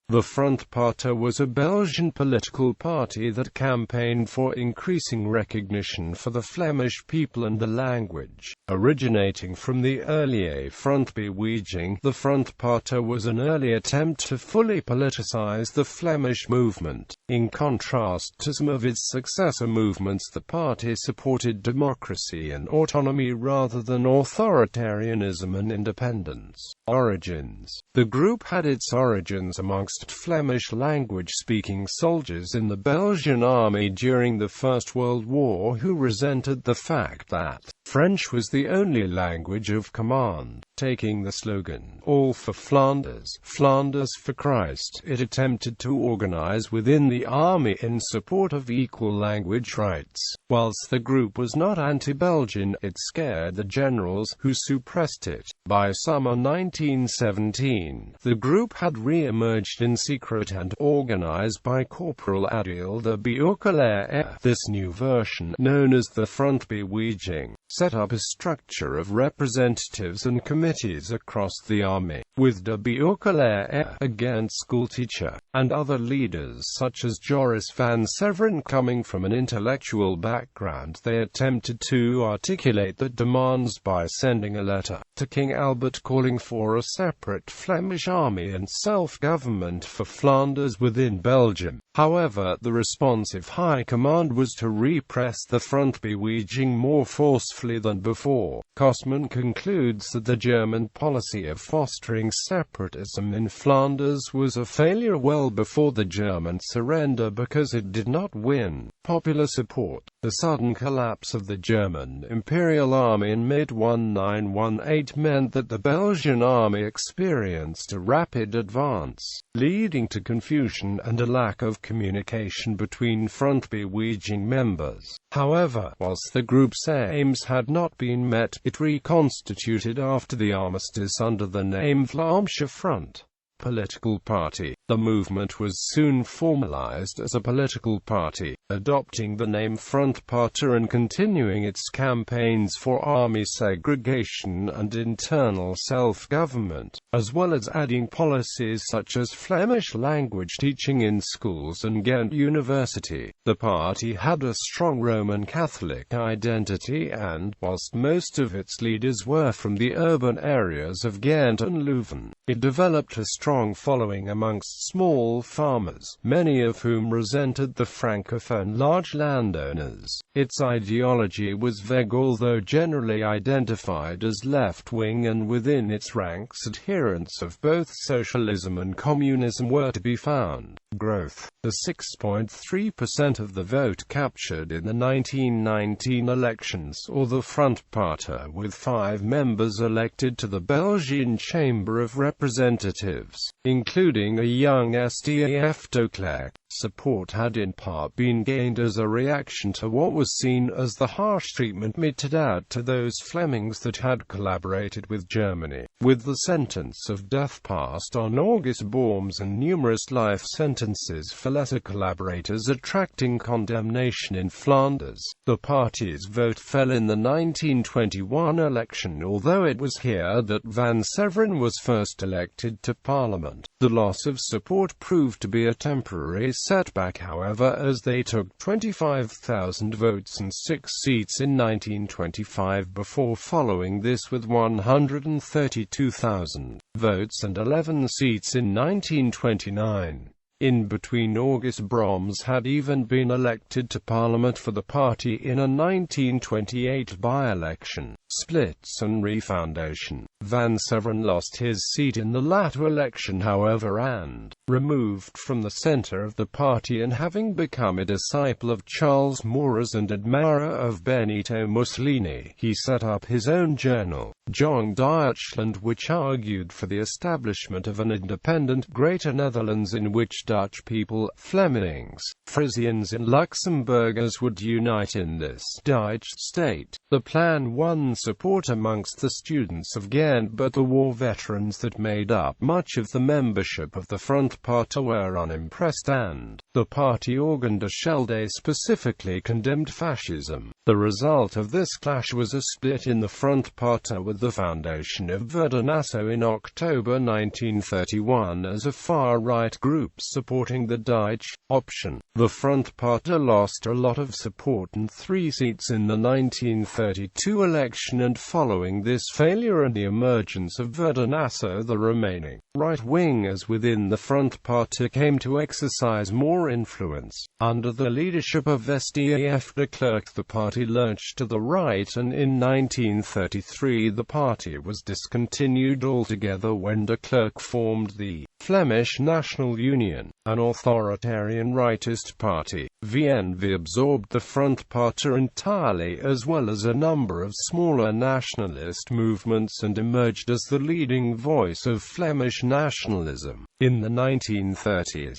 The Frontpartij was a Belgian political party that campaigned for increasing recognition for the Flemish people and the language. Originating from the earlier Frontbeweging, the Frontpartij was an early attempt to fully politicise the Flemish movement. In contrast to some of its successor movements, the party supported democracy and autonomy rather than authoritarianism and independence. Origins. The group had its origins amongst Flemish language-speaking soldiers in the Belgian army during the First World War who resented the fact that French was the only language of command. Taking the slogan, "All for Flanders, Flanders for Christ," it attempted to organize within the army in support of equal language rights. Whilst the group was not anti-Belgian, it scared the generals, who suppressed it. By summer 1917, the group had re-emerged in secret and organized by Corporal Adil de Beauclerc. This new version, known as the Frontbeweging, set up a structure of representatives and committees across the army, with de Beauclerc, a Ghent schoolteacher, and other leaders such as Joris van Severen coming from an intellectual background. They attempted to articulate the demands by sending a letter to King Albert calling for a separate Flemish army and self-government for Flanders within Belgium. However, the response of High Command was to repress the Frontbeweging more forcefully than before. Kosman concludes that the German policy of fostering separatism in Flanders was a failure well before the German surrender because it did not win popular support. The sudden collapse of the German Imperial Army in mid-1918 meant that the Belgian army experienced a rapid advance, leading to confusion and a lack of communication between Frontbeweging members. However, whilst the group's aims had not been met, it reconstituted after the armistice under the name Vlaamse Front political party. The movement was soon formalized as a political party, adopting the name Frontpartij and continuing its campaigns for army segregation and internal self-government, as well as adding policies such as Flemish language teaching in schools and Ghent University. The party had a strong Roman Catholic identity and, whilst most of its leaders were from the urban areas of Ghent and Leuven, it developed a strong following amongst small farmers, many of whom resented the francophone large landowners. Its ideology was vague, although generally identified as left-wing, and within its ranks adherents of both socialism and communism were to be found. Growth. The 6.3% of the vote captured in the 1919 elections saw the Frontpartij with 5 members elected to the Belgian Chamber of Representatives, including a young SDAF de Klerk. Support had in part been gained as a reaction to what was seen as the harsh treatment meted out to those Flemings that had collaborated with Germany, with the sentence of death passed on August Borms and numerous life sentences for lesser collaborators attracting condemnation in Flanders. The party's vote fell in the 1921 election, although it was here that Van Severen was first elected to Parliament. The loss of support proved to be a temporary setback, however, as they took 25,000 votes and 6 seats in 1925 before following this with 132,000 votes and 11 seats in 1929. In between, August Broms had even been elected to Parliament for the party in a 1928 by-election. Splits and refoundation. Van Severen lost his seat in the latter election, however, and, removed from the centre of the party and having become a disciple of Charles Maurras and admirer of Benito Mussolini, he set up his own journal, Jong Duitsland, which argued for the establishment of an independent Greater Netherlands in which Dutch people, Flemings, Frisians and Luxembourgers would unite in this Deutsche state. The plan won support amongst the students of Ghent, but the war veterans that made up much of the membership of the Frontpartij were unimpressed, and the party organ de Schelde specifically condemned fascism. The result of this clash was a split in the Frontpartij, with the foundation of Verdenasso in October 1931 as a far-right group supporting the Deutsche option. The Frontpartij lost a lot of support and 3 seats in the 1932 election, and following this failure and the emergence of Verdenasso, the remaining right-wingers within the Frontpartij came to exercise more influence. Under the leadership of SDAF de Klerk, the party lurched to the right, and in 1933 the party was discontinued altogether when de Klerk formed the Flemish National Union, an authoritarian rightist party. VNV absorbed the Frontpartij entirely, as well as a number of smaller nationalist movements, and emerged as the leading voice of Flemish nationalism. In the 1930s,